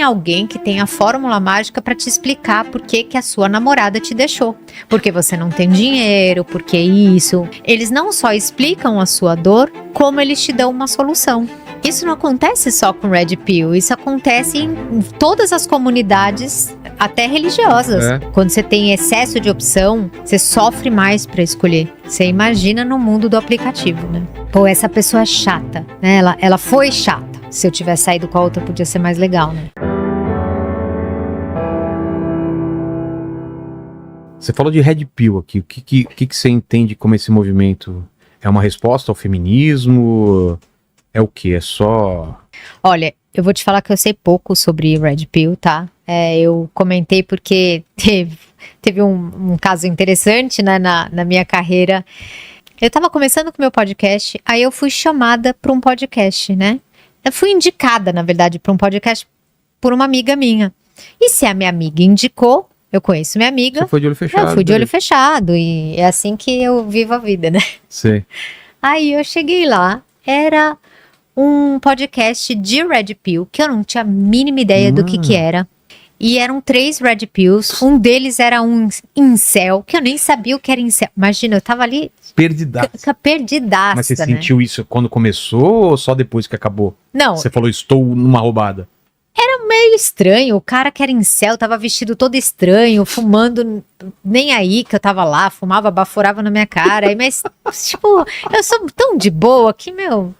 tem alguém que tem a fórmula mágica para te explicar por que a sua namorada te deixou. Porque você não tem dinheiro, porque isso. Eles não só explicam a sua dor, como eles te dão uma solução. Isso não acontece só com Red Pill, isso acontece em todas as comunidades, até religiosas. Quando você tem excesso de opção, você sofre mais para escolher. Você imagina no mundo do aplicativo, né? Pô, essa pessoa é chata, né? Ela foi chata. Se eu tivesse saído com a outra, podia ser mais legal, né? Você falou de Red Pill aqui. O que você entende como esse movimento? É uma resposta ao feminismo? É o quê? É só... Olha, eu vou te falar que eu sei pouco sobre Red Pill, tá? Eu comentei porque teve um caso interessante, né, na minha carreira. Eu tava começando com o meu podcast, aí eu fui chamada para um podcast, né? Eu fui indicada, na verdade, para um podcast por uma amiga minha. E se a minha amiga indicou, eu conheço minha amiga. Você foi de olho fechado. Eu fui de olho fechado e é assim que eu vivo a vida, né? Sim. Aí eu cheguei lá, era um podcast de Red Pill, que eu não tinha a mínima ideia do que era. E eram 3 Red Pills, um deles era um incel, que eu nem sabia o que era incel. Imagina, eu tava ali... Perdidaça. Perdidaça, Mas você né? sentiu isso quando começou ou só depois que acabou? Não. Você falou, estou numa roubada. Era meio estranho, o cara que era incel tava vestido todo estranho, fumando, nem aí que eu tava lá, fumava, baforava na minha cara, mas tipo, eu sou tão de boa que, meu,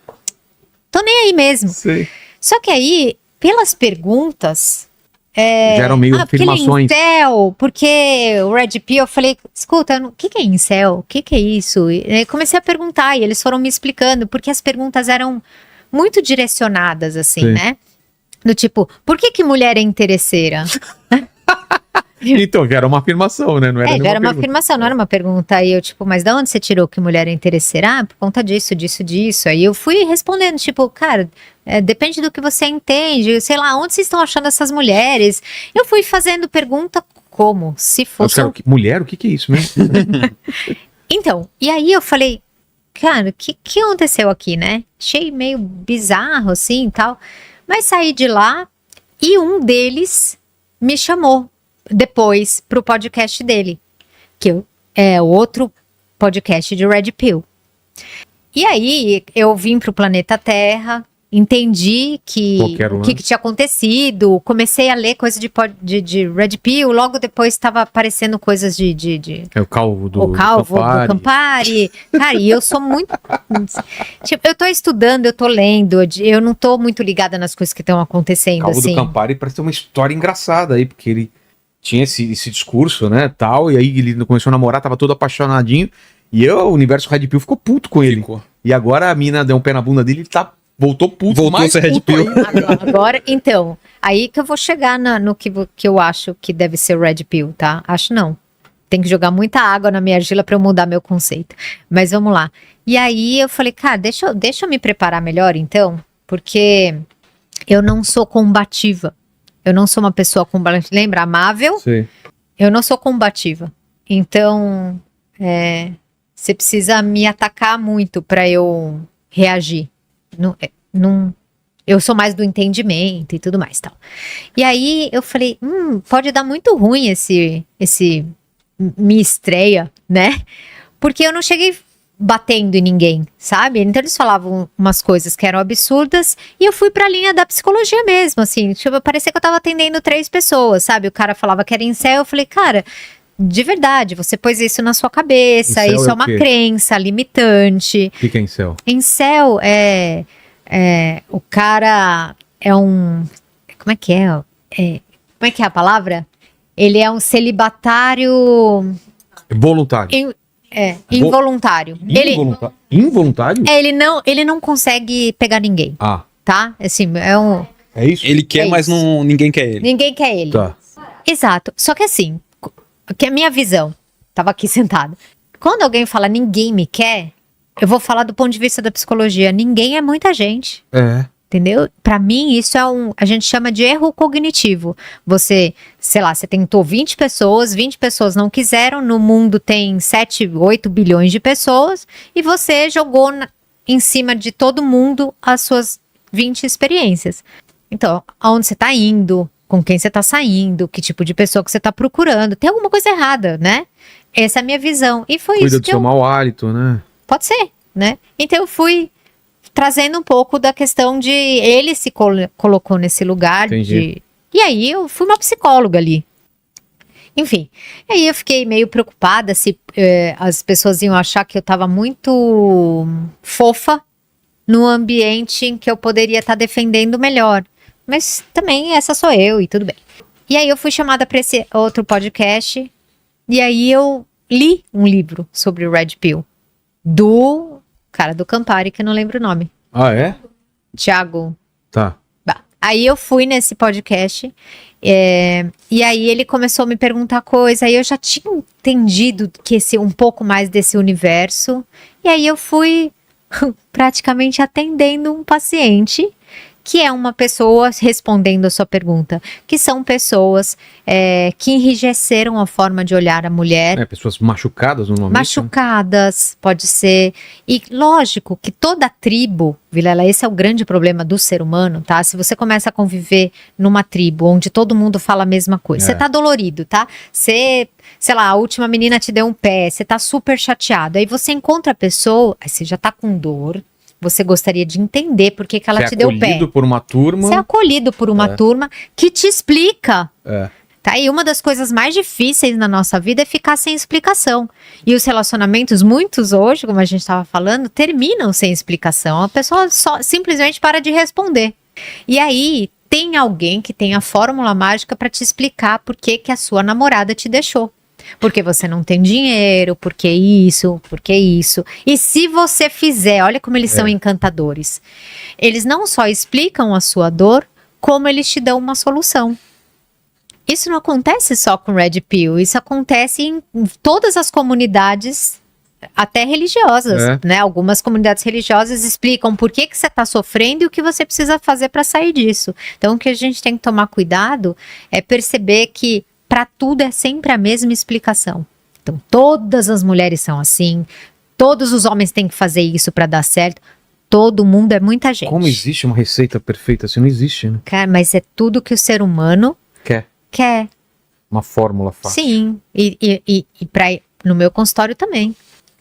tô nem aí mesmo. Sei. Só que aí, pelas perguntas... Já eram meio afirmações. Porque ele é incel, porque o Red Pill, eu falei, escuta, o que é incel? O que é isso? E comecei a perguntar e eles foram me explicando, porque as perguntas eram muito direcionadas, assim, Sim. né? Do tipo, por que mulher é interesseira? Então, já era uma afirmação, né? Não era Já era uma pergunta. afirmação, não era uma pergunta. Aí eu, tipo, mas de onde você tirou que mulher é interesseira? Ah, por conta disso, disso, disso. Aí eu fui respondendo, tipo, cara, depende do que você entende. Sei lá, onde vocês estão achando essas mulheres? Eu fui fazendo pergunta como se fosse... Mulher? O que é isso mesmo? Então, e aí eu falei, cara, o que aconteceu aqui, né? Achei meio bizarro, assim, e tal. Mas saí de lá e um deles me chamou depois pro podcast dele, que é outro podcast de Red Pill. E aí eu vim pro planeta Terra, entendi o que tinha acontecido, comecei a ler coisas de Red Pill, logo depois estava aparecendo coisas de É o calvo do Campari. Cara, e eu sou muito... Tipo, eu tô estudando, eu tô lendo, eu não tô muito ligada nas coisas que estão acontecendo, Calvo assim. do Campari parece ter uma história engraçada aí, porque ele tinha esse discurso, né, tal, e aí ele começou a namorar, tava todo apaixonadinho, e o universo Red Pill ficou puto com ele. E agora a mina deu um pé na bunda dele e voltou puto. Voltou a ser Red Pill. Agora, então, aí que eu vou chegar no que eu acho que deve ser o Red Pill, tá? Acho não. Tem que jogar muita água na minha argila pra eu mudar meu conceito. Mas vamos lá. E aí eu falei, cara, deixa eu me preparar melhor, então, porque eu não sou combativa. Eu não sou uma pessoa combativa. Lembra, amável? Sim. Eu não sou combativa. Então, você precisa me atacar muito pra eu reagir. Eu sou mais do entendimento e tudo mais, tal. E aí eu falei, pode dar muito ruim esse minha estreia, né? Porque eu não cheguei batendo em ninguém, sabe? Então eles falavam umas coisas que eram absurdas e eu fui pra linha da psicologia mesmo, assim, tipo, parecia que eu tava atendendo 3 pessoas, sabe? O cara falava que era incel, eu falei, cara, de verdade, você pôs isso na sua cabeça, Incel isso é o uma quê? Crença limitante. O que é incel? Incel o cara é um... Como é que é? Como é que é a palavra? Ele é um celibatário... Voluntário. Involuntário. Involuntário? Ele não consegue pegar ninguém, tá? Assim, É isso? Ele quer, mas ninguém quer ele. Ninguém quer ele. Tá. Exato. Só que assim, que a minha visão, tava aqui sentada. Quando alguém fala ninguém me quer, eu vou falar do ponto de vista da psicologia. Ninguém é muita gente. Entendeu? Pra mim, isso a gente chama de erro cognitivo. Você, sei lá, você tentou 20 pessoas não quiseram, no mundo tem 7, 8 bilhões de pessoas, e você jogou em cima de todo mundo as suas 20 experiências. Então, aonde você tá indo, com quem você tá saindo, que tipo de pessoa que você tá procurando, tem alguma coisa errada, né? Essa é a minha visão. E foi Cuida isso do que seu mau hálito, né? Pode ser, né? Então eu fui trazendo um pouco da questão de ele se colocou nesse lugar Entendi. E aí eu fui uma psicóloga ali. Enfim, aí eu fiquei meio preocupada se as pessoas iam achar que eu tava muito fofa no ambiente em que eu poderia estar defendendo melhor. Mas também essa sou eu e tudo bem. E aí eu fui chamada para esse outro podcast e aí eu li um livro sobre o Red Pill do cara do Campari, que eu não lembro o nome. Ah, é? Thiago. Tá. Bah. Aí eu fui nesse podcast e aí ele começou a me perguntar coisa, aí eu já tinha entendido que um pouco mais desse universo, e aí eu fui praticamente atendendo um paciente que é uma pessoa respondendo a sua pergunta, que são pessoas que enrijeceram a forma de olhar a mulher. Pessoas machucadas normalmente. Machucadas, pode ser. E lógico que toda tribo, Vilela, esse é o grande problema do ser humano, tá? Se você começa a conviver numa tribo onde todo mundo fala a mesma coisa, você tá dolorido, tá? Você, sei lá, a última menina te deu um pé, você tá super chateado, aí você encontra a pessoa, aí você já tá com dor, você gostaria de entender por que ela te deu o pé. Você é acolhido por uma turma. Você é acolhido por uma turma que te explica. Tá? E uma das coisas mais difíceis na nossa vida é ficar sem explicação. E os relacionamentos, muitos hoje, como a gente estava falando, terminam sem explicação. A pessoa só simplesmente para de responder. E aí tem alguém que tem a fórmula mágica para te explicar por que que a sua namorada te deixou. Porque você não tem dinheiro, porque isso. E se você fizer, olha como eles são encantadores. Eles não só explicam a sua dor, como eles te dão uma solução. Isso não acontece só com Red Pill, isso acontece em todas as comunidades, até religiosas, né? Algumas comunidades religiosas explicam por que que você está sofrendo e o que você precisa fazer para sair disso. Então, o que a gente tem que tomar cuidado é perceber que para tudo é sempre a mesma explicação. Então, todas as mulheres são assim, todos os homens têm que fazer isso para dar certo. Todo mundo é muita gente. Como existe uma receita perfeita assim? Não existe, né? Cara, mas é tudo que o ser humano quer. Uma fórmula fácil. Sim, e no meu consultório também.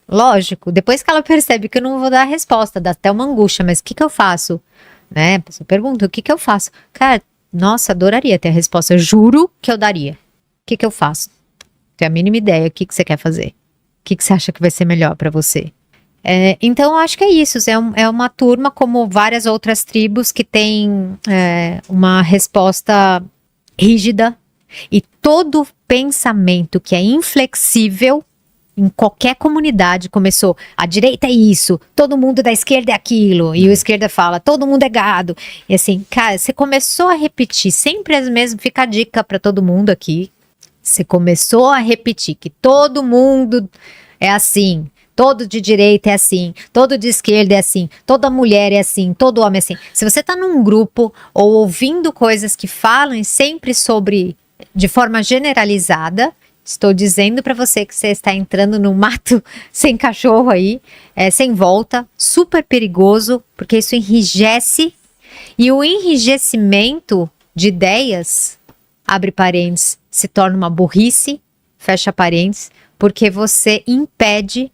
Lógico, depois que ela percebe que eu não vou dar a resposta, dá até uma angústia, mas o que que eu faço? Né? A pessoa pergunta, o que que eu faço? Cara, nossa, adoraria ter a resposta, eu juro que eu daria. O que que eu faço? Tenho a mínima ideia, o que que você quer fazer? O que que você acha que vai ser melhor para você? Então, eu acho que é isso, é uma turma como várias outras tribos que tem uma resposta rígida, e todo pensamento que é inflexível em qualquer comunidade começou, a direita é isso, todo mundo da esquerda é aquilo, e o esquerda fala, todo mundo é gado, e assim, cara, você começou a repetir sempre as mesmas, fica a dica para todo mundo aqui, você começou a repetir que todo mundo é assim, todo de direita é assim, todo de esquerda é assim, toda mulher é assim, todo homem é assim. Se você tá num grupo ou ouvindo coisas que falam sempre sobre, de forma generalizada, estou dizendo para você que você está entrando no mato sem cachorro aí, sem volta, super perigoso, porque isso enrijece, e o enrijecimento de ideias, abre parênteses, se torna uma burrice, fecha parênteses, porque você impede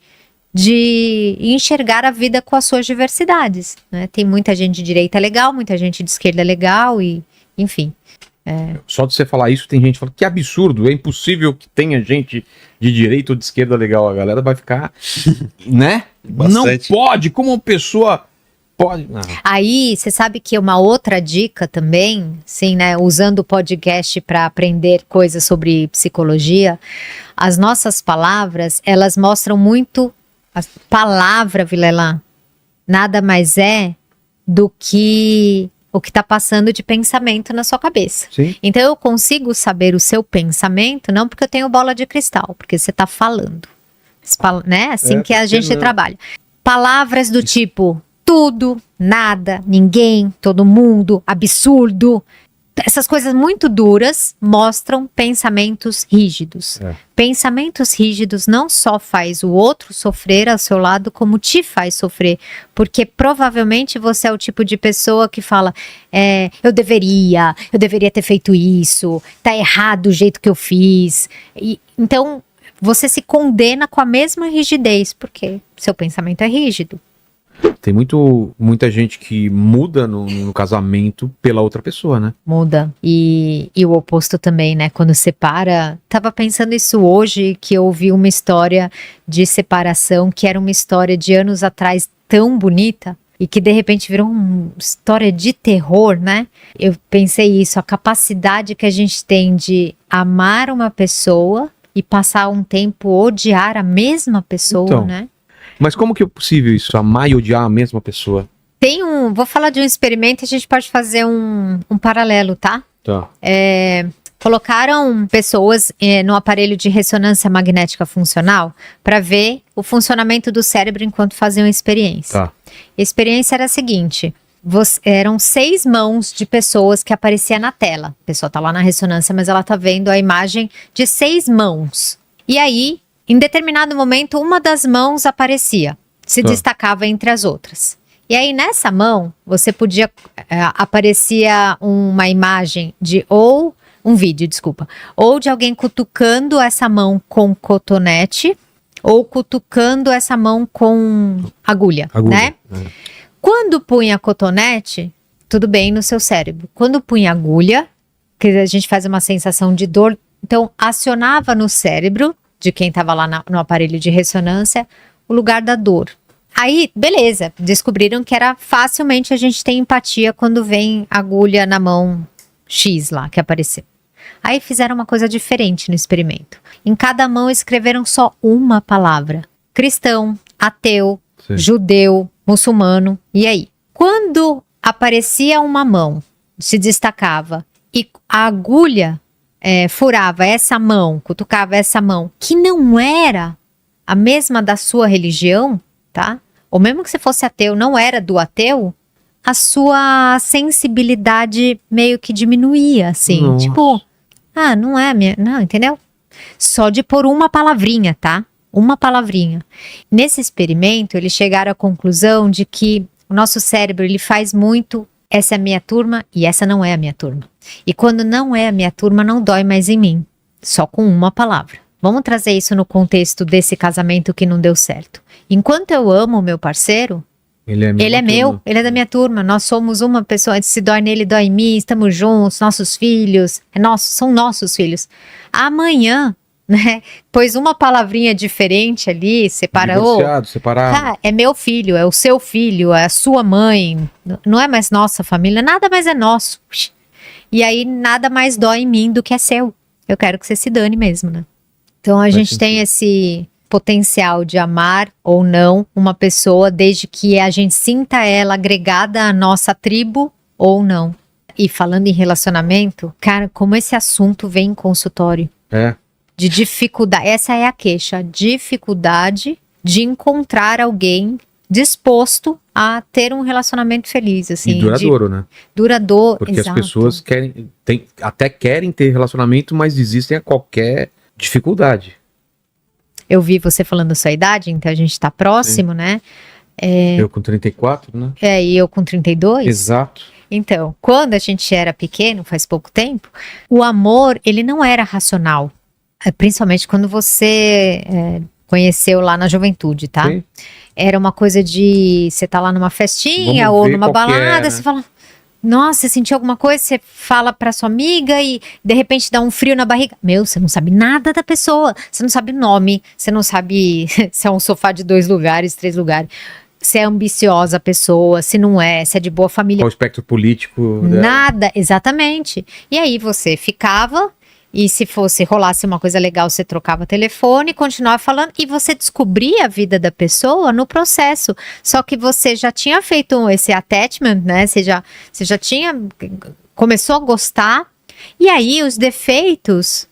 de enxergar a vida com as suas diversidades, né? Tem muita gente de direita legal, muita gente de esquerda legal e, enfim. Só de você falar isso, tem gente que fala que absurdo, é impossível que tenha gente de direita ou de esquerda legal. A galera vai ficar, né? Bastante. Não pode, como uma pessoa pode... Não. Aí, você sabe que uma outra dica também, sim, né? Usando o podcast para aprender coisas sobre psicologia, as nossas palavras, elas mostram muito. A palavra, Vilela, nada mais é do que o que está passando de pensamento na sua cabeça. Sim. Então eu consigo saber o seu pensamento, não porque eu tenho bola de cristal, porque você está falando. Né? Assim que a gente trabalha. Palavras do tipo tudo, nada, ninguém, todo mundo, absurdo. essas coisas muito duras mostram pensamentos rígidos. Pensamentos rígidos não só faz o outro sofrer ao seu lado, como te faz sofrer. Porque provavelmente você é o tipo de pessoa que fala, eu deveria ter feito isso, tá errado o jeito que eu fiz. Então, você se condena com a mesma rigidez, porque seu pensamento é rígido. Tem muita gente que muda no casamento pela outra pessoa, né? Muda. E o oposto também, né? Quando separa. Tava pensando isso hoje, que eu ouvi uma história de separação, que era uma história de anos atrás tão bonita, e que de repente virou uma história de terror, né? Eu pensei isso, a capacidade que a gente tem de amar uma pessoa e passar um tempo odiar a mesma pessoa, Então, né? Mas como que é possível isso? Amar e odiar a mesma pessoa? Vou falar de um experimento, a gente pode fazer um paralelo, tá? Tá. Colocaram pessoas no aparelho de ressonância magnética funcional para ver o funcionamento do cérebro enquanto faziam a experiência. Tá. A experiência era a seguinte: eram 6 mãos de pessoas que apareciam na tela. A pessoa tá lá na ressonância, mas ela tá vendo a imagem de 6 mãos. E aí, em determinado momento, uma das mãos aparecia, se destacava entre as outras. E aí, nessa mão, você podia... aparecia uma imagem ou de alguém cutucando essa mão com cotonete, ou cutucando essa mão com agulha. Né? Quando punha cotonete, tudo bem no seu cérebro. Quando punha agulha, que a gente faz uma sensação de dor, então acionava no cérebro de quem estava lá no aparelho de ressonância o lugar da dor. Aí, beleza, descobriram que era facilmente a gente tem empatia quando vem agulha na mão X lá que apareceu. Aí fizeram uma coisa diferente no experimento. Em cada mão escreveram só uma palavra: cristão, ateu, judeu, muçulmano. E aí? Quando aparecia uma mão, se destacava, e a agulha furava essa mão, cutucava essa mão, que não era a mesma da sua religião, tá? Ou mesmo que você fosse ateu, não era do ateu, a sua sensibilidade meio que diminuía, assim. Nossa. Tipo, não é minha... Não, entendeu? Só de pôr uma palavrinha, tá? Uma palavrinha. Nesse experimento, eles chegaram à conclusão de que o nosso cérebro, ele faz muito, essa é a minha turma e essa não é a minha turma. E quando não é a minha turma, não dói mais em mim. Só com uma palavra. Vamos trazer isso no contexto desse casamento que não deu certo. Enquanto eu amo o meu parceiro, ele é meu, ele é da minha turma, nós somos uma pessoa, se dói nele, dói em mim, estamos juntos, nossos filhos, são nossos filhos. Amanhã, né, pois uma palavrinha diferente ali, separado. É meu filho, é o seu filho, é a sua mãe, não é mais nossa família, nada mais é nosso. E aí nada mais dói em mim do que é seu. Eu quero que você se dane mesmo, né? Então a gente tem esse potencial de amar ou não uma pessoa, desde que a gente sinta ela agregada à nossa tribo ou não. E falando em relacionamento, cara, como esse assunto vem em consultório. De dificuldade, essa é a queixa, dificuldade de encontrar alguém disposto a ter um relacionamento feliz, assim. E duradouro, né? Duradouro, porque exato. as pessoas até querem ter relacionamento, mas desistem a qualquer dificuldade. Eu vi você falando a sua idade, então a gente tá próximo, né? Eu com 34, né? E eu com 32. Exato. Então, quando a gente era pequeno, faz pouco tempo, o amor, ele não era racional. Principalmente quando você conheceu lá na juventude, tá? Sim. Era uma coisa de você tá lá numa festinha ou numa balada, você fala, nossa, você sentiu alguma coisa, você fala pra sua amiga e de repente dá um frio na barriga. Meu, você não sabe nada da pessoa, você não sabe o nome, você não sabe se é um sofá de 2 lugares, 3 lugares, se é ambiciosa a pessoa, se não é, se é de boa família. Qual o espectro político dela? Nada, exatamente. E aí você ficava... E se rolasse uma coisa legal, você trocava telefone, continuava falando e você descobria a vida da pessoa no processo. Só que você já tinha feito esse attachment, né? Você já tinha, começou a gostar. E aí os defeitos,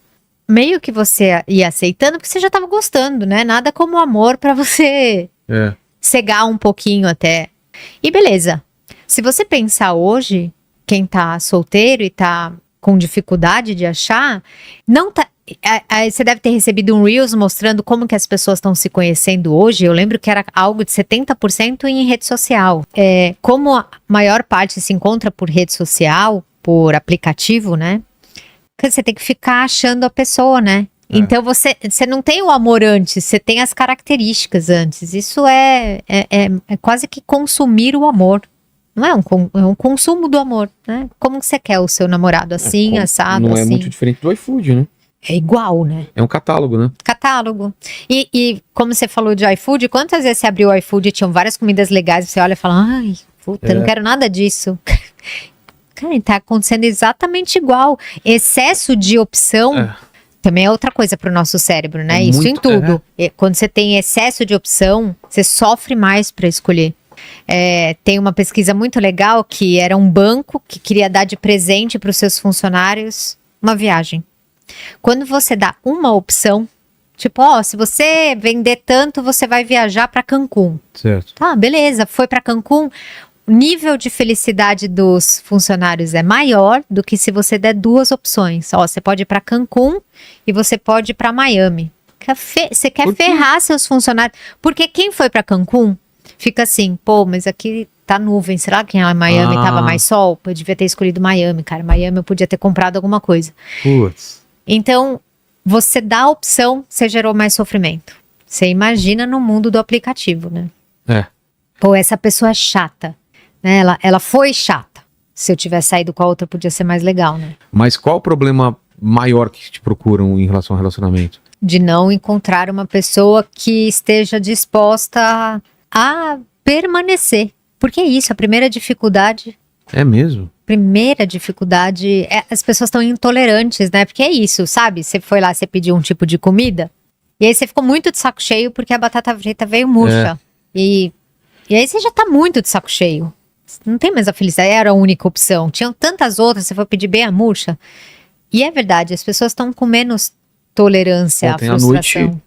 meio que você ia aceitando, porque você já estava gostando, né? Nada como amor para você cegar um pouquinho até. E beleza. Se você pensar hoje, quem tá solteiro e tá com dificuldade de achar, não tá. Você deve ter recebido um Reels mostrando como que as pessoas estão se conhecendo hoje. Eu lembro que era algo de 70% em rede social. Como a maior parte se encontra por rede social, por aplicativo, né? Você tem que ficar achando a pessoa, né? Então você não tem o amor antes, você tem as características antes. Isso é quase que consumir o amor. Não é um consumo do amor, né? Como que você quer o seu namorado? Assim, assado, Não assim? é muito diferente do iFood, né? É igual, né? É um catálogo, né? Catálogo. E como você falou de iFood, quantas vezes você abriu o iFood e tinham várias comidas legais, você olha e fala, ai, puta, eu não quero nada disso. Cara, tá acontecendo exatamente igual. Excesso de opção também é outra coisa pro nosso cérebro, né? Isso muito, em tudo. Quando você tem excesso de opção, você sofre mais para escolher. Tem uma pesquisa muito legal que era um banco que queria dar de presente para os seus funcionários uma viagem. Quando você dá uma opção, tipo, se você vender tanto, você vai viajar para Cancún. Certo. Tá, beleza, foi para Cancún. O nível de felicidade dos funcionários é maior do que se você der duas opções. Você pode ir para Cancún e você pode ir para Miami. Você quer ferrar seus funcionários. Porque quem foi para Cancún fica assim, mas aqui tá nuvem. Será que em Miami tava mais sol? Eu devia ter escolhido Miami, cara. Miami eu podia ter comprado alguma coisa. Putz. Então, você dá a opção, você gerou mais sofrimento. Você imagina no mundo do aplicativo, né? Essa pessoa é chata, né? Ela foi chata. Se eu tivesse saído com a outra, podia ser mais legal, né? Mas qual o problema maior que te procuram em relação ao relacionamento? De não encontrar uma pessoa que esteja disposta a permanecer. Porque é isso, a primeira dificuldade... É mesmo? Primeira dificuldade as pessoas estão intolerantes, né? Porque é isso, sabe? Você foi lá, você pediu um tipo de comida e aí você ficou muito de saco cheio porque a batata frita veio murcha. E aí você já tá muito de saco cheio. Não tem mais a felicidade, era a única opção. Tinham tantas outras, você foi pedir bem a murcha. E é verdade, as pessoas estão com menos tolerância à frustração.